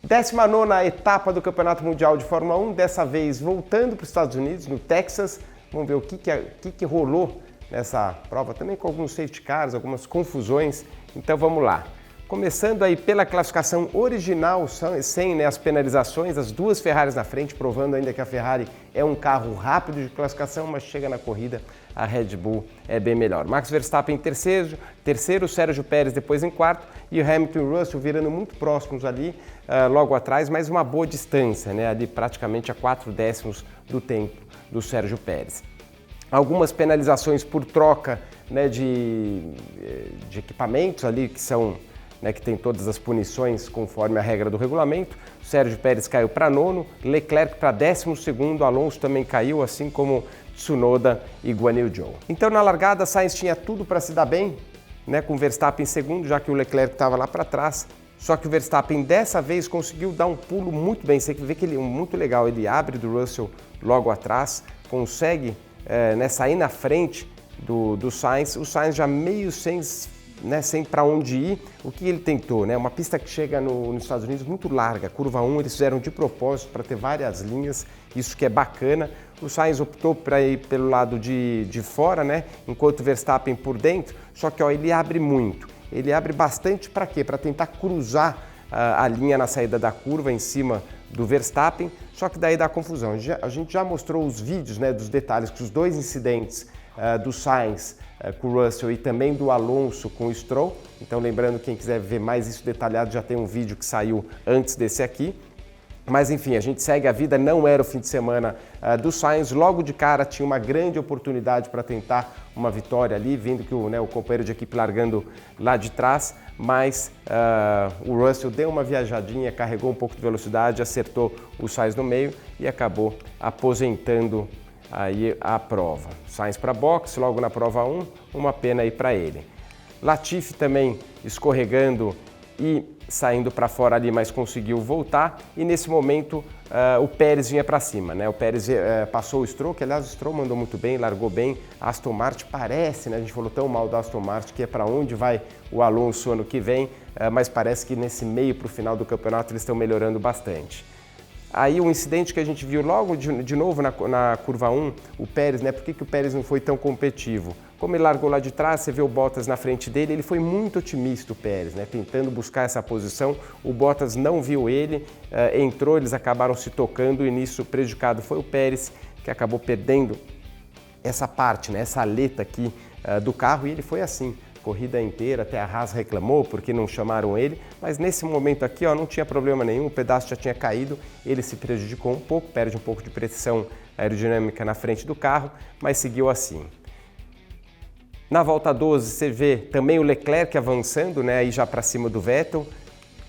19ª etapa do Campeonato Mundial de Fórmula 1, dessa vez voltando para os Estados Unidos, no Texas. Vamos ver o que rolou nessa prova, também com alguns safety cars, algumas confusões. Então vamos lá. Começando aí pela classificação original, sem as penalizações, as duas Ferraris na frente, provando ainda que a Ferrari é um carro rápido de classificação, mas chega na corrida, a Red Bull é bem melhor. Max Verstappen em terceiro, Sérgio Pérez depois em quarto e o Hamilton e o Russell virando muito próximos ali, logo atrás, mas uma boa distância, né, ali praticamente a 4 décimos do tempo do Sérgio Pérez. Algumas penalizações por troca, né, de equipamentos ali que são... que tem todas as punições conforme a regra do regulamento. O Sérgio Pérez caiu para nono, Leclerc para 12º, Alonso também caiu, assim como Tsunoda e Guan Yu Zhou. Então na largada, Sainz tinha tudo para se dar bem, né, com o Verstappen em segundo, já que o Leclerc estava lá para trás. Só que o Verstappen dessa vez conseguiu dar um pulo muito bem. Você vê que ele é muito legal, ele abre do Russell logo atrás, consegue sair na frente do Sainz. O Sainz já meio sem para onde ir. O que ele tentou, né? Uma pista que chega nos Estados Unidos muito larga, curva 1, eles fizeram de propósito para ter várias linhas, isso que é bacana. O Sainz optou para ir pelo lado de fora, né? Enquanto o Verstappen por dentro, só que ele abre muito, ele abre bastante para quê? Para tentar cruzar a linha na saída da curva em cima do Verstappen, só que daí dá confusão. A gente já mostrou os vídeos, né, dos detalhes, que os dois incidentes do Sainz com o Russell e também do Alonso com o Stroll. Então lembrando, quem quiser ver mais isso detalhado, já tem um vídeo que saiu antes desse aqui. Mas enfim, a gente segue a vida, não era o fim de semana do Sainz, logo de cara tinha uma grande oportunidade para tentar uma vitória ali, vendo que o companheiro de equipe largando lá de trás, mas o Russell deu uma viajadinha, carregou um pouco de velocidade, acertou o Sainz no meio e acabou aposentando aí a prova. Sainz para boxe, logo na prova 1, uma pena aí para ele. Latifi também escorregando e saindo para fora ali, mas conseguiu voltar. E nesse momento o Pérez vinha para cima, né? O Pérez passou o Stroll, que aliás o Stroll mandou muito bem, largou bem. A Aston Martin parece, né? A gente falou tão mal da Aston Martin, que é para onde vai o Alonso ano que vem, mas parece que nesse meio para o final do campeonato eles estão melhorando bastante. Aí o incidente que a gente viu logo de novo na curva 1, o Pérez, né? Por que o Pérez não foi tão competitivo? Como ele largou lá de trás, você vê o Bottas na frente dele, ele foi muito otimista, o Pérez, né? Tentando buscar essa posição. O Bottas não viu ele, entrou, eles acabaram se tocando e nisso prejudicado foi o Pérez, que acabou perdendo essa parte, né? Essa aleta aqui do carro, e ele foi assim. Corrida inteira, até a Haas reclamou porque não chamaram ele, mas nesse momento aqui não tinha problema nenhum, o pedaço já tinha caído, ele se prejudicou um pouco, perde um pouco de pressão aerodinâmica na frente do carro, mas seguiu assim. Na volta 12 você vê também o Leclerc avançando, né, aí já para cima do Vettel,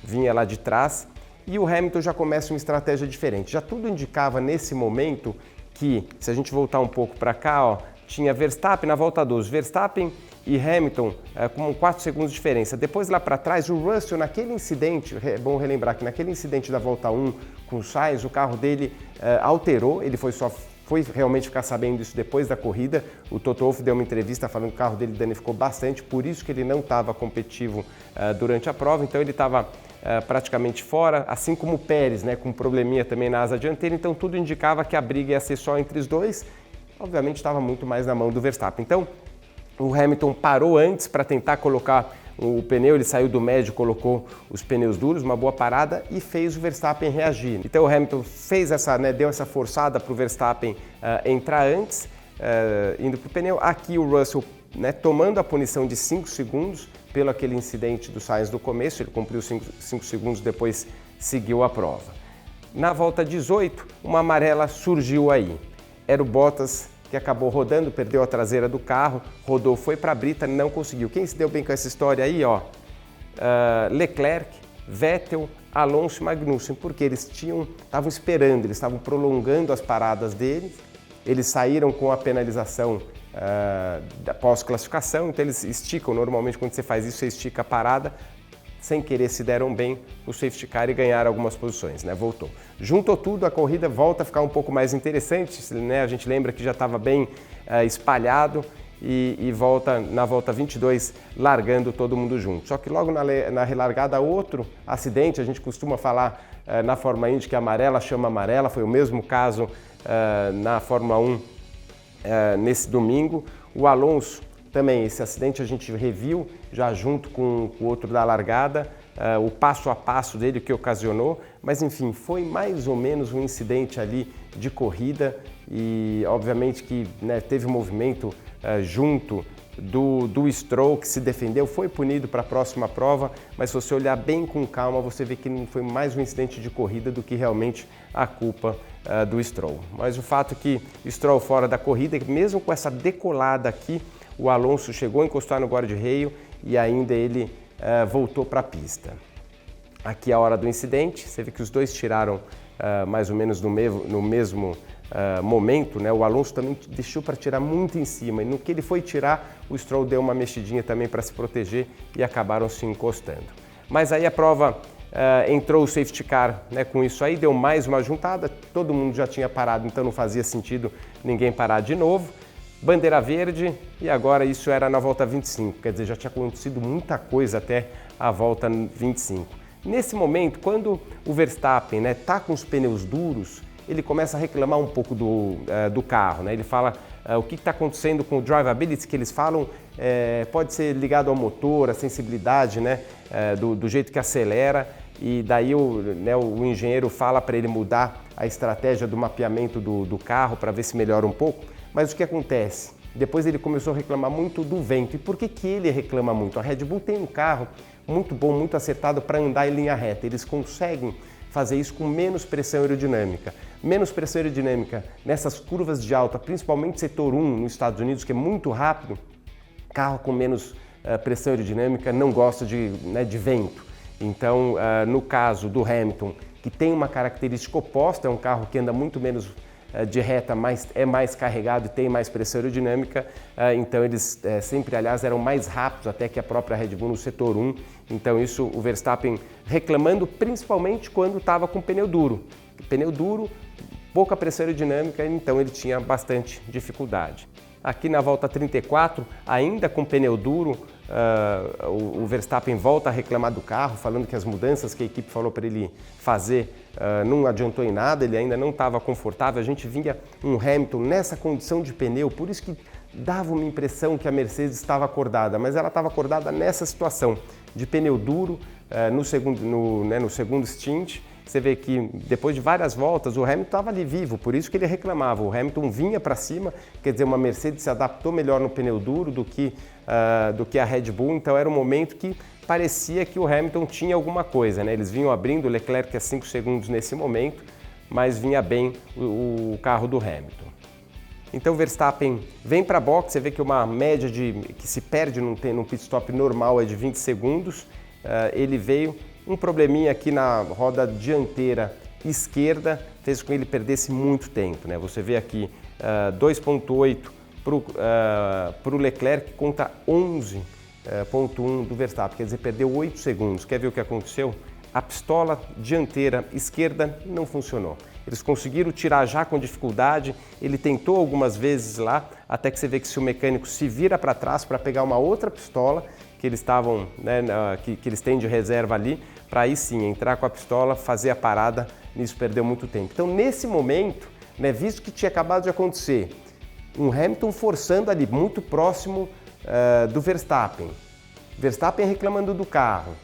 vinha lá de trás, e o Hamilton já começa uma estratégia diferente. Já tudo indicava nesse momento que, se a gente voltar um pouco para cá, tinha Verstappen na volta 12, Verstappen e Hamilton com 4 segundos de diferença. Depois lá para trás, o Russell naquele incidente, é bom relembrar que naquele incidente da volta 1 com o Sainz, o carro dele alterou, ele foi realmente ficar sabendo isso depois da corrida. O Toto Wolff deu uma entrevista falando que o carro dele danificou bastante, por isso que ele não estava competitivo durante a prova, então ele estava praticamente fora, assim como o Pérez, né, com um probleminha também na asa dianteira, então tudo indicava que a briga ia ser só entre os dois. Obviamente estava muito mais na mão do Verstappen. Então o Hamilton parou antes para tentar colocar o pneu, ele saiu do médio, colocou os pneus duros, uma boa parada e fez o Verstappen reagir. Então o Hamilton fez deu essa forçada para o Verstappen entrar antes, indo para o pneu. Aqui o Russell, né, tomando a punição de 5 segundos pelo aquele incidente do Sainz do começo, ele cumpriu 5 segundos, depois seguiu a prova. Na volta 18, uma amarela surgiu aí. Era o Bottas que acabou rodando, perdeu a traseira do carro, rodou, foi para a brita, não conseguiu. Quem se deu bem com essa história aí, Leclerc, Vettel, Alonso e Magnussen, porque eles estavam esperando, eles estavam prolongando as paradas deles, eles saíram com a penalização da pós-classificação, então eles esticam, normalmente quando você faz isso, você estica a parada, sem querer se deram bem o safety car e ganharam algumas posições, né? Voltou. Juntou tudo, a corrida volta a ficar um pouco mais interessante, né? A gente lembra que já estava bem espalhado e volta na volta 22 largando todo mundo junto. Só que logo na relargada outro acidente, a gente costuma falar na Fórmula Indy, que a amarela chama amarela, foi o mesmo caso na Fórmula 1 nesse domingo. O Alonso também, esse acidente a gente reviu já junto com o outro da largada, o passo a passo dele que ocasionou, mas enfim, foi mais ou menos um incidente ali de corrida e obviamente que, né, teve um movimento junto do Stroll, que se defendeu, foi punido para a próxima prova, mas se você olhar bem com calma, você vê que não foi mais um incidente de corrida do que realmente a culpa do Stroll. Mas o fato é que Stroll fora da corrida, mesmo com essa decolada aqui, o Alonso chegou a encostar no guarda-reio e ainda ele voltou para a pista. Aqui é a hora do incidente, você vê que os dois tiraram mais ou menos no mesmo momento, né? O Alonso também deixou para tirar muito em cima e no que ele foi tirar, o Stroll deu uma mexidinha também para se proteger e acabaram se encostando. Mas aí a prova entrou o safety car, né, com isso aí, deu mais uma juntada, todo mundo já tinha parado, então não fazia sentido ninguém parar de novo. Bandeira verde e agora isso era na volta 25, quer dizer, já tinha acontecido muita coisa até a volta 25. Nesse momento, quando o Verstappen tá com os pneus duros, ele começa a reclamar um pouco do carro, né? Ele fala o que está acontecendo com o drivability, que eles falam pode ser ligado ao motor, a sensibilidade, né, do jeito que acelera, e daí o engenheiro fala para ele mudar a estratégia do mapeamento do carro para ver se melhora um pouco. Mas o que acontece? Depois ele começou a reclamar muito do vento. E por que ele reclama muito? A Red Bull tem um carro muito bom, muito acertado para andar em linha reta. Eles conseguem fazer isso com menos pressão aerodinâmica. Menos pressão aerodinâmica nessas curvas de alta, principalmente setor 1 nos Estados Unidos, que é muito rápido. Carro com menos pressão aerodinâmica não gosta de vento. Então, no caso do Hamilton, que tem uma característica oposta, é um carro que anda muito menos de reta, mas é mais carregado e tem mais pressão aerodinâmica, então eles sempre, aliás, eram mais rápidos até que a própria Red Bull no setor 1, então isso o Verstappen reclamando principalmente quando estava com pneu duro. Pneu duro, pouca pressão aerodinâmica, então ele tinha bastante dificuldade. Aqui na volta 34, ainda com pneu duro, o Verstappen volta a reclamar do carro, falando que as mudanças que a equipe falou para ele fazer não adiantou em nada, ele ainda não estava confortável. A gente via um Hamilton nessa condição de pneu, por isso que dava uma impressão que a Mercedes estava acordada, mas ela estava acordada nessa situação de pneu duro no segundo stint. Você vê que depois de várias voltas o Hamilton estava ali vivo, por isso que ele reclamava. O Hamilton vinha para cima, quer dizer, uma Mercedes se adaptou melhor no pneu duro do que a Red Bull, então era um momento que parecia que o Hamilton tinha alguma coisa, né? Eles vinham abrindo, o Leclerc a 5 segundos nesse momento, mas vinha bem o carro do Hamilton. Então o Verstappen vem para a box, você vê que uma média que se perde num pit stop normal é de 20 segundos, ele veio. Um probleminha aqui na roda dianteira esquerda fez com que ele perdesse muito tempo, né? Você vê aqui 2.8 para o Leclerc contra 11.1 do Verstappen, quer dizer, perdeu 8 segundos. Quer ver o que aconteceu? A pistola dianteira esquerda não funcionou. Eles conseguiram tirar já com dificuldade, ele tentou algumas vezes lá, até que você vê que se o mecânico se vira para trás para pegar uma outra pistola, que eles estavam, né, que eles têm de reserva ali, para aí sim entrar com a pistola, fazer a parada, nisso perdeu muito tempo. Então nesse momento, né, visto que tinha acabado de acontecer, um Hamilton forçando ali muito próximo do Verstappen reclamando do carro,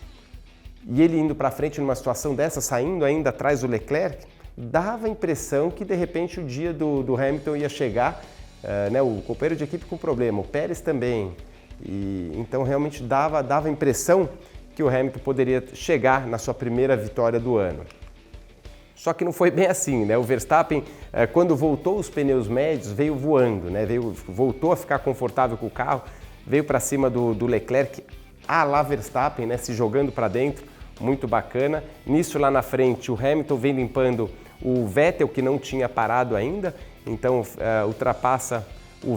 e ele indo para frente numa situação dessa, saindo ainda atrás do Leclerc, dava a impressão que de repente o dia do Hamilton ia chegar, né, o companheiro de equipe com problema, o Pérez também. E então realmente dava a impressão que o Hamilton poderia chegar na sua primeira vitória do ano. Só que não foi bem assim, né? O Verstappen, quando voltou os pneus médios, veio voando, né? Voltou a ficar confortável com o carro, veio para cima do Leclerc, à la Verstappen, né? Se jogando para dentro, muito bacana. Nisso lá na frente, o Hamilton vem limpando o Vettel, que não tinha parado ainda, então ultrapassa o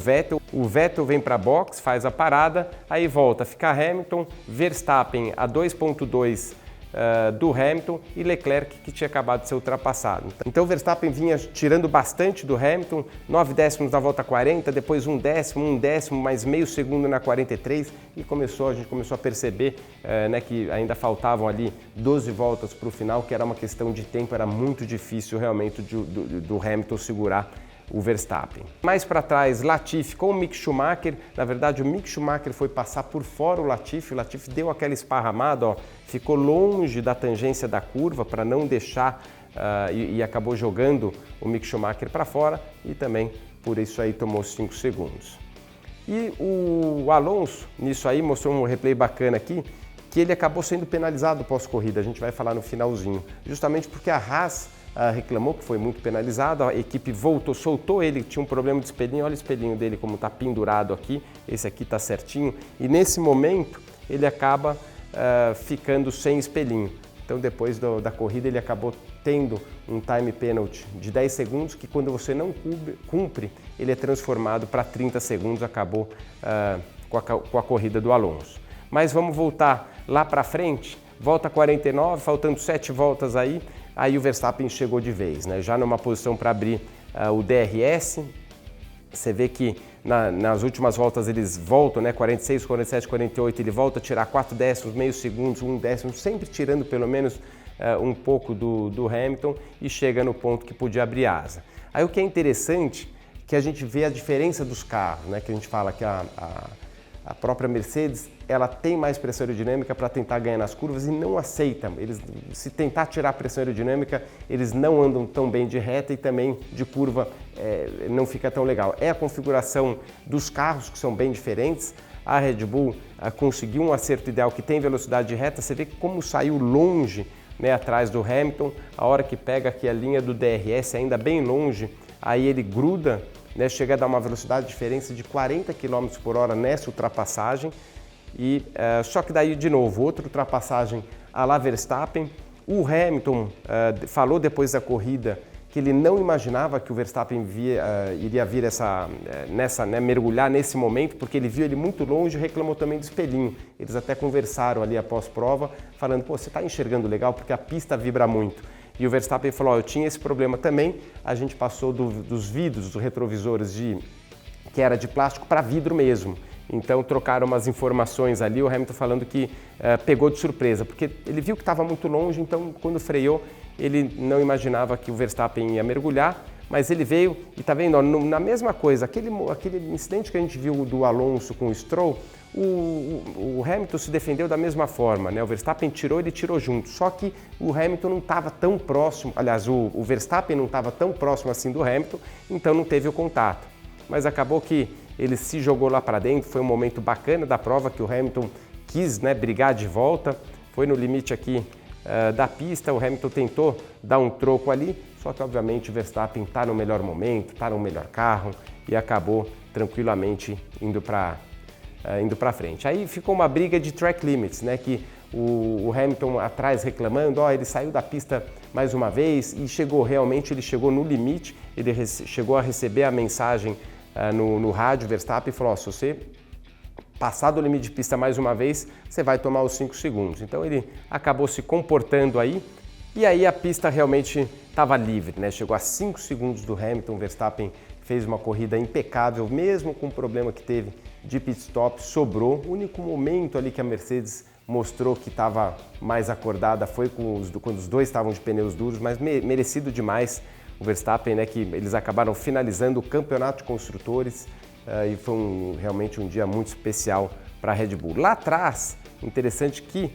Vettel vem para a box, faz a parada, aí volta, fica Hamilton, Verstappen a 2.2 do Hamilton e Leclerc, que tinha acabado de ser ultrapassado. Então o Verstappen vinha tirando bastante do Hamilton, 9 décimos na volta 40, depois 1 décimo, mais meio segundo na 43 e a gente começou a perceber que ainda faltavam ali 12 voltas para o final, que era uma questão de tempo, era muito difícil realmente do Hamilton segurar o Verstappen. Mais para trás, Latifi com o Mick Schumacher. Na verdade, o Mick Schumacher foi passar por fora o Latifi deu aquela esparramada, ó, ficou longe da tangência da curva para não deixar e acabou jogando o Mick Schumacher para fora e também por isso aí tomou 5 segundos. E o Alonso, nisso aí, mostrou um replay bacana aqui, que ele acabou sendo penalizado pós-corrida, a gente vai falar no finalzinho, justamente porque a Haas reclamou que foi muito penalizado, a equipe soltou ele, tinha um problema de espelhinho, olha o espelhinho dele como está pendurado aqui, esse aqui está certinho, e nesse momento ele acaba ficando sem espelhinho. Então depois da corrida ele acabou tendo um time penalty de 10 segundos, que quando você não cumpre, ele é transformado para 30 segundos, acabou com a corrida do Alonso. Mas vamos voltar lá para frente, volta 49, faltando 7 voltas aí o Verstappen chegou de vez, né? Já numa posição para abrir o DRS. Você vê que nas últimas voltas eles voltam, né? 46, 47, 48, ele volta a tirar 4 décimos, meio segundo, 1 décimo, sempre tirando pelo menos um pouco do Hamilton e chega no ponto que podia abrir asa. Aí o que é interessante é que a gente vê a diferença dos carros, né? Que a gente fala que a própria Mercedes, ela tem mais pressão aerodinâmica para tentar ganhar nas curvas e não aceita. Se tentar tirar a pressão aerodinâmica, eles não andam tão bem de reta e também de curva não fica tão legal. É a configuração dos carros que são bem diferentes. A Red Bull conseguiu um acerto ideal que tem velocidade de reta. Você vê como saiu longe, né, atrás do Hamilton. A hora que pega aqui a linha do DRS, ainda bem longe, aí ele gruda, né, chega a dar uma velocidade de diferença de 40 km por hora nessa ultrapassagem. Só que daí, de novo, outra ultrapassagem à la Verstappen. O Hamilton falou depois da corrida que ele não imaginava que o Verstappen iria vir mergulhar nesse momento, porque ele viu ele muito longe e reclamou também do espelhinho. Eles até conversaram ali após prova, falando, pô, você está enxergando legal porque a pista vibra muito. E o Verstappen falou, eu tinha esse problema também, a gente passou dos vidros, dos retrovisores que era de plástico para vidro mesmo. Então trocaram umas informações ali, o Hamilton falando que pegou de surpresa, porque ele viu que estava muito longe, então quando freou ele não imaginava que o Verstappen ia mergulhar, mas ele veio e está vendo, ó, na mesma coisa, aquele incidente que a gente viu do Alonso com o Stroll, o Hamilton se defendeu da mesma forma, né? O Verstappen tirou, ele tirou junto, só que o Hamilton não estava tão próximo, aliás, o Verstappen não estava tão próximo assim do Hamilton, então não teve o contato. Mas acabou que ele se jogou lá para dentro, foi um momento bacana da prova que o Hamilton quis, né, brigar de volta, foi no limite aqui da pista, o Hamilton tentou dar um troco ali, só que obviamente o Verstappen está no melhor momento, está no melhor carro e acabou tranquilamente indo para frente. Aí ficou uma briga de track limits, né, que o Hamilton atrás reclamando, ele saiu da pista mais uma vez e ele chegou no limite, ele chegou a receber a mensagem no rádio Verstappen e falou, se você passar do limite de pista mais uma vez, você vai tomar os 5 segundos. Então ele acabou se comportando aí e aí a pista realmente estava livre, né? Chegou a 5 segundos do Hamilton, Verstappen fez uma corrida impecável, mesmo com o problema que teve de pit stop, sobrou. O único momento ali que a Mercedes mostrou que estava mais acordada foi quando os dois estavam de pneus duros, mas merecido demais o Verstappen, né, que eles acabaram finalizando o campeonato de construtores e foi realmente um dia muito especial para a Red Bull. Lá atrás, interessante que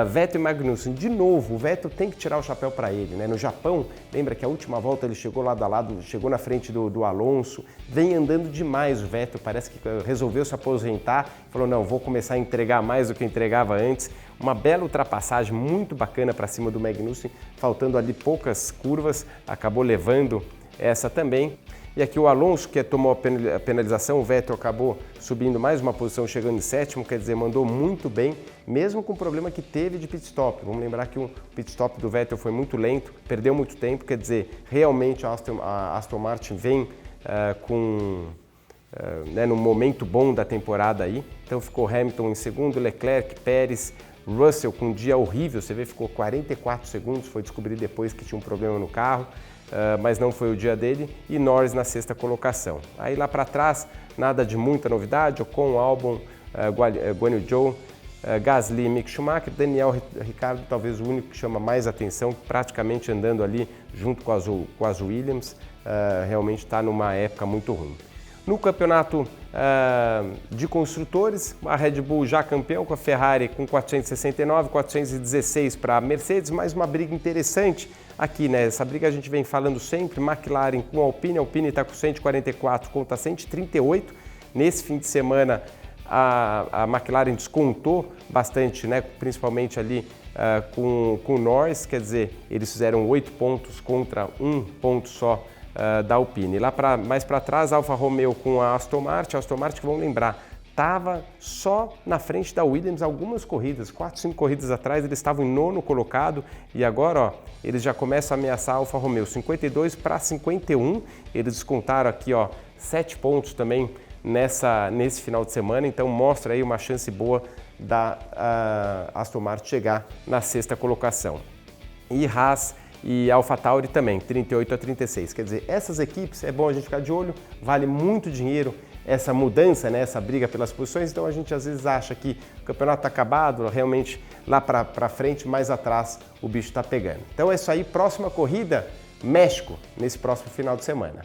Vettel e Magnussen, de novo, o Vettel tem que tirar o chapéu para ele, né? No Japão, lembra que a última volta ele chegou lado a lado, chegou na frente do Alonso, vem andando demais o Vettel, parece que resolveu se aposentar, falou, não, vou começar a entregar mais do que entregava antes. Uma bela ultrapassagem, muito bacana para cima do Magnussen, faltando ali poucas curvas, acabou levando essa também. E aqui o Alonso, que tomou a penalização, o Vettel acabou subindo mais uma posição, chegando em 7º, quer dizer, mandou muito bem, mesmo com o problema que teve de pit stop. Vamos lembrar que o pit stop do Vettel foi muito lento, perdeu muito tempo, quer dizer, realmente a Aston Martin vem num momento bom da temporada aí. Então ficou Hamilton em segundo, Leclerc, Pérez, Russell com um dia horrível, você vê, ficou 44 segundos, foi descobrir depois que tinha um problema no carro, mas não foi o dia dele, e Norris na sexta colocação. Aí lá para trás, nada de muita novidade, Ocon, Albon, Guan Yu Zhou, Gasly, Mick Schumacher, Daniel Ricciardo, talvez o único que chama mais atenção, praticamente andando ali junto com as Williams, realmente está numa época muito ruim. No campeonato de construtores, a Red Bull já campeão, com a Ferrari com 469, 416 para a Mercedes, mais uma briga interessante aqui, né? Essa briga a gente vem falando sempre, McLaren com a Alpine está com 144 contra 138. Nesse fim de semana a McLaren descontou bastante, né? Principalmente ali com o Norris, quer dizer, eles fizeram 8 pontos contra 1 ponto só da Alpine. Lá mais para trás, Alfa Romeo com a Aston Martin, que vão lembrar, estava só na frente da Williams algumas corridas, 4, 5 corridas atrás, eles estavam em nono colocado e agora ó, eles já começam a ameaçar a Alfa Romeo, 52 para 51, eles descontaram aqui ó, 7 pontos também nesse final de semana, então mostra aí uma chance boa da Aston Martin chegar na sexta colocação. E Haas e AlphaTauri também, 38 a 36. Quer dizer, essas equipes, é bom a gente ficar de olho, vale muito dinheiro essa mudança, né, essa briga pelas posições, então a gente às vezes acha que o campeonato está acabado, realmente lá para frente, mais atrás o bicho está pegando. Então é isso aí, próxima corrida, México, nesse próximo final de semana.